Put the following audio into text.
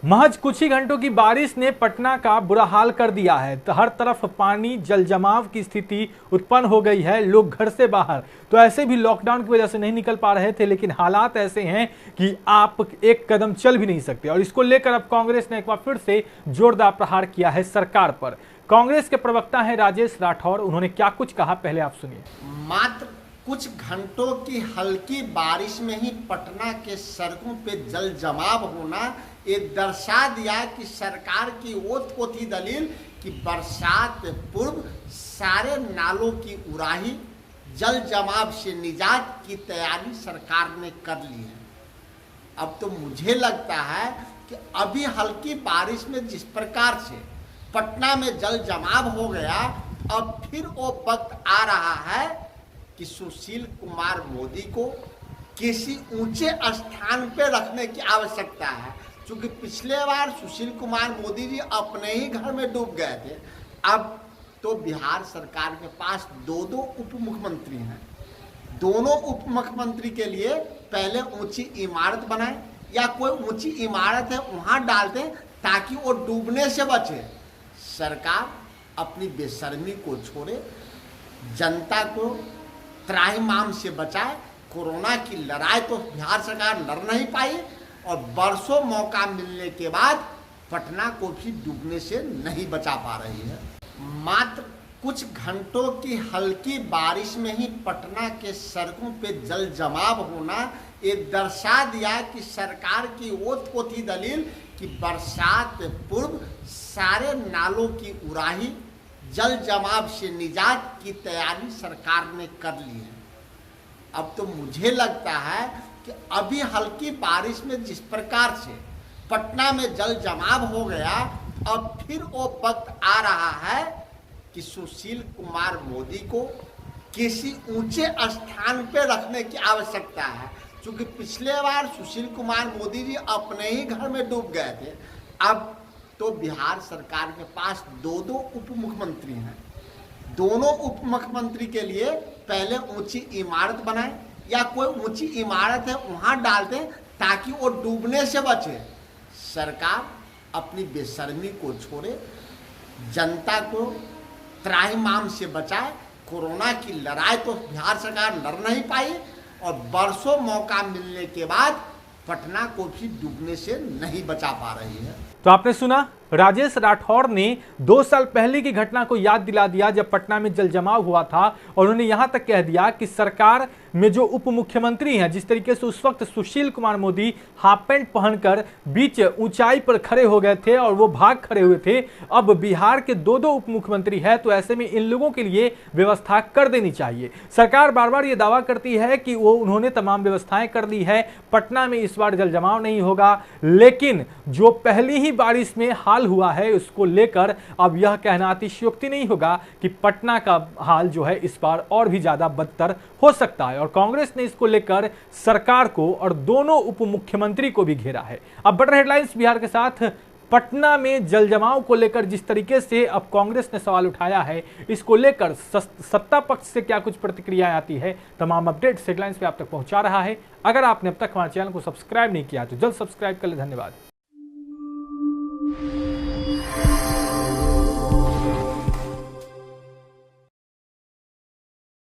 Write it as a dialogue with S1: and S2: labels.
S1: महज कुछ ही घंटों की बारिश ने पटना का बुरा हाल कर दिया है। तो हर तरफ पानी जल जमाव की स्थिति उत्पन्न हो गई है। लोग घर से बाहर तो ऐसे भी लॉकडाउन की वजह से नहीं निकल पा रहे थे, लेकिन हालात ऐसे हैं कि आप एक कदम चल भी नहीं सकते। और इसको लेकर अब कांग्रेस ने एक बार फिर से जोरदार प्रहार किया है सरकार पर। कांग्रेस के प्रवक्ता हैं राजेश राठौर, उन्होंने क्या कुछ कहा पहले आप सुनिए।
S2: मात्र कुछ घंटों की हल्की बारिश में ही पटना के सड़कों पे जल जमाव होना ये दर्शा दिया कि सरकार की ओत-पोती दलील कि बरसात पूर्व सारे नालों की उराही, जल जमाव से निजात की तैयारी सरकार ने कर ली है। अब तो मुझे लगता है कि अभी हल्की बारिश में जिस प्रकार से पटना में जल जमाव हो गया, अब फिर वो वक्त आ रहा है कि सुशील कुमार मोदी को किसी ऊंचे स्थान पे रखने की आवश्यकता है। क्योंकि पिछले बार सुशील कुमार मोदी जी अपने ही घर में डूब गए थे। अब तो बिहार सरकार के पास दो उप मुख्यमंत्री हैं। दोनों उप मुख्यमंत्री के लिए पहले ऊंची इमारत बनाएं या कोई ऊंची इमारत है वहां डाल दें ताकि वो डूबने से बचे। सरकार अपनी बेशर्मी को छोड़े, जनता को त्राहिमाम से बचाए। कोरोना की लड़ाई तो बिहार सरकार लड़ नहीं पाई और बरसों मौका मिलने के बाद पटना को भी डूबने से नहीं बचा पा रही है। मात्र कुछ घंटों की हल्की बारिश में ही पटना के सड़कों पे जल जमाव होना ये दर्शा दिया कि सरकार की ओत-पोती दलील कि बरसात पूर्व सारे नालों की उराही, जल जमाव से निजात की तैयारी सरकार ने कर ली है। अब तो मुझे लगता है कि अभी हल्की बारिश में जिस प्रकार से पटना में जल जमाव हो गया, अब फिर वो वक्त आ रहा है कि सुशील कुमार मोदी को किसी ऊंचे स्थान पे रखने की आवश्यकता है। क्योंकि पिछले बार सुशील कुमार मोदी जी अपने ही घर में डूब गए थे। अब तो बिहार सरकार के पास दो उप मुख्यमंत्री हैं। दोनों उप मुख्यमंत्री के लिए पहले ऊंची इमारत बनाएं या कोई ऊंची इमारत है वहां डाल दें ताकि वो डूबने से बचे। सरकार अपनी बेशर्मी को छोड़े, जनता को त्राहिमाम से बचाए। कोरोना की लड़ाई तो बिहार सरकार लड़ नहीं पाई और बरसों मौका मिलने के बाद पटना को भी डूबने से नहीं बचा पा रही है।
S1: तो आपने सुना, राजेश राठौर ने 2 साल पहले की घटना को याद दिला दिया जब पटना में जल जमाव हुआ था। और उन्होंने यहां तक कह दिया कि सरकार में जो उप मुख्यमंत्री हैं, जिस तरीके से उस वक्त सुशील कुमार मोदी हाफ पैंट पहनकर बीच ऊंचाई पर खड़े हो गए थे और वो भाग खड़े हुए थे, अब बिहार के दो उप मुख्यमंत्री है, तो ऐसे में इन लोगों के लिए व्यवस्था कर देनी चाहिए। सरकार बार बार ये दावा करती है कि वो उन्होंने तमाम व्यवस्थाएं कर दी है, पटना में इस बार जल जमाव नहीं होगा, लेकिन जो पहली ही बारिश में हाल हुआ है उसको लेकर अब यह कहना अतिशयोक्ति नहीं होगा कि पटना का हाल जो है इस बार और भी ज्यादा बदतर हो सकता है। और कांग्रेस ने इसको लेकर सरकार को और दोनों उप मुख्यमंत्री को भी घेरा है। अब बढ़ रहे हेडलाइंस बिहार के साथ। पटना में जल जमाव को लेकर जिस तरीके से अब कांग्रेस ने सवाल उठाया है, इसको लेकर सत्ता पक्ष से क्या कुछ प्रतिक्रिया आती है, तमाम अपडेट्स हेडलाइंस पे आप तक पहुंचा रहा है। अगर आपने अब तक हमारे चैनल को सब्सक्राइब नहीं किया तो जल्द सब्सक्राइब कर ले। धन्यवाद।